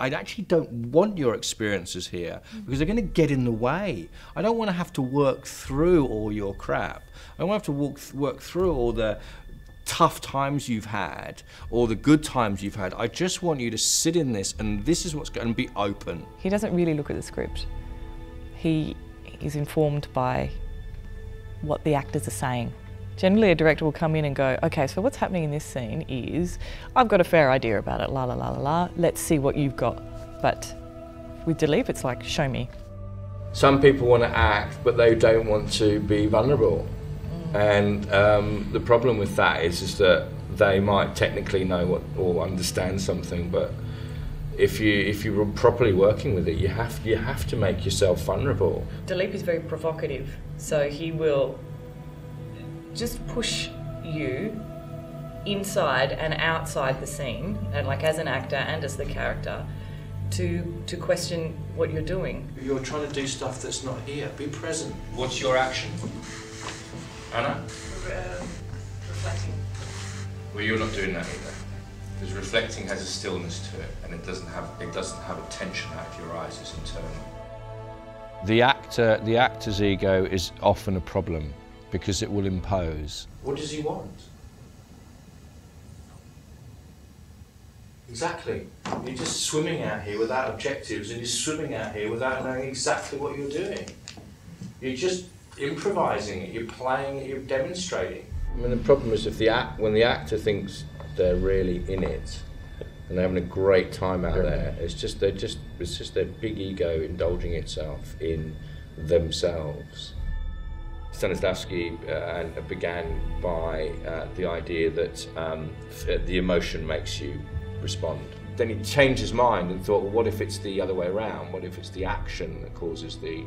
I actually don't want your experiences here because they're going to get in the way. I don't want to have to work through all your crap. I don't want to have to work through all the tough times you've had or the good times you've had. I just want you to sit in this, and this is what's going to be open. He doesn't really look at the script. He is informed by what the actors are saying. Generally, a director will come in and go, okay, so what's happening in this scene is, I've got a fair idea about it, la la la la la, let's see what you've got. But with Dalip, it's like, show me. Some people want to act, but they don't want to be vulnerable. And the problem with that is that they might technically know what or understand something, but if you're properly working with it, you have to make yourself vulnerable. Dalip is very provocative, so he will just push you inside and outside the scene, and like as an actor and as the character, to question what you're doing. You're trying to do stuff that's not here. Be present. What's your action, Anna? Reflecting. Well, you're not doing that either, because reflecting has a stillness to it, and it doesn't have a tension out of your eyes. It's internal. The actor's ego is often a problem because it will impose. What does he want? Exactly. You're just swimming out here without objectives, and you're swimming out here without knowing exactly what you're doing. You're just improvising it, you're playing it, you're demonstrating. I mean, the problem is when the actor thinks they're really in it and they're having a great time out there, it's just their big ego indulging itself in themselves. Stanislavski began by the idea that the emotion makes you respond. Then he changed his mind and thought, well, what if it's the other way around? What if it's the action that causes the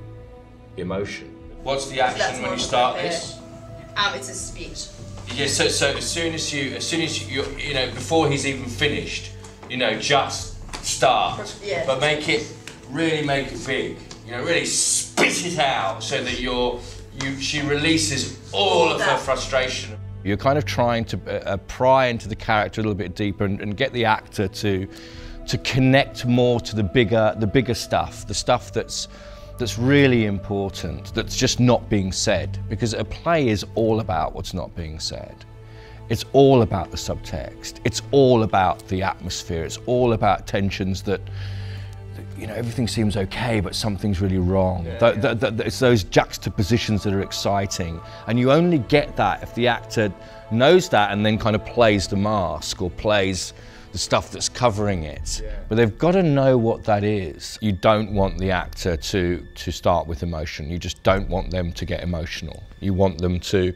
emotion? What's the action when you start this? It's a speech. Yeah, so as soon as you before he's even finished, just start. Yeah. But really make it big. Really spit it out so that she releases all of her frustration. You're kind of trying to pry into the character a little bit deeper and get the actor to connect more to the bigger stuff, the stuff that's really important, that's just not being said. Because a play is all about what's not being said. It's all about the subtext. It's all about the atmosphere. It's all about tensions that, everything seems okay, but something's really wrong. It's those juxtapositions that are exciting. And you only get that if the actor knows that and then kind of plays the mask or plays the stuff that's covering it. Yeah. But they've got to know what that is. You don't want the actor to start with emotion. You just don't want them to get emotional. You want them to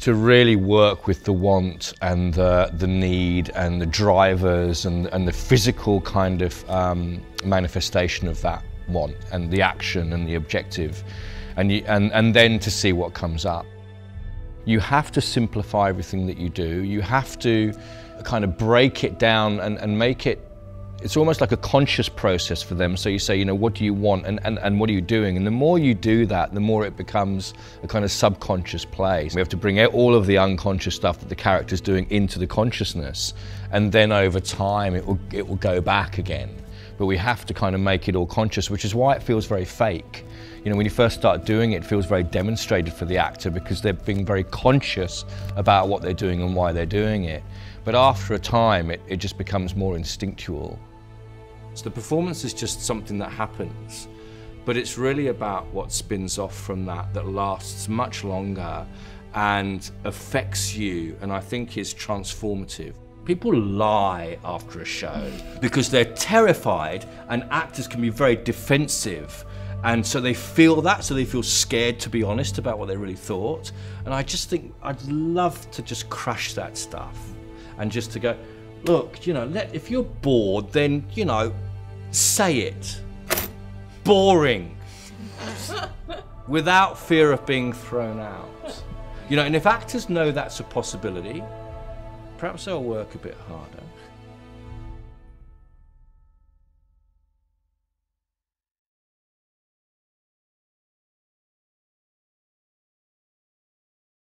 really work with the want and the need and the drivers and the physical kind of manifestation of that want and the action and the objective, and then to see what comes up. You have to simplify everything that you do. You have to kind of break it down and make it, it's almost like a conscious process for them. So you say, what do you want and what are you doing? And the more you do that, the more it becomes a kind of subconscious play. We have to bring out all of the unconscious stuff that the character's doing into the consciousness, and then over time it will go back again. But we have to kind of make it all conscious, which is why it feels very fake. When you first start doing it, it feels very demonstrated for the actor because they're being very conscious about what they're doing and why they're doing it. But after a time, it just becomes more instinctual. So the performance is just something that happens, but it's really about what spins off from that lasts much longer and affects you, and I think is transformative. People lie after a show because they're terrified, and actors can be very defensive. And so they feel that, so they feel scared to be honest about what they really thought. And I just think I'd love to just crush that stuff and just to go, look, if you're bored, then, say it. Boring. Without fear of being thrown out. And if actors know that's a possibility, perhaps they'll work a bit harder.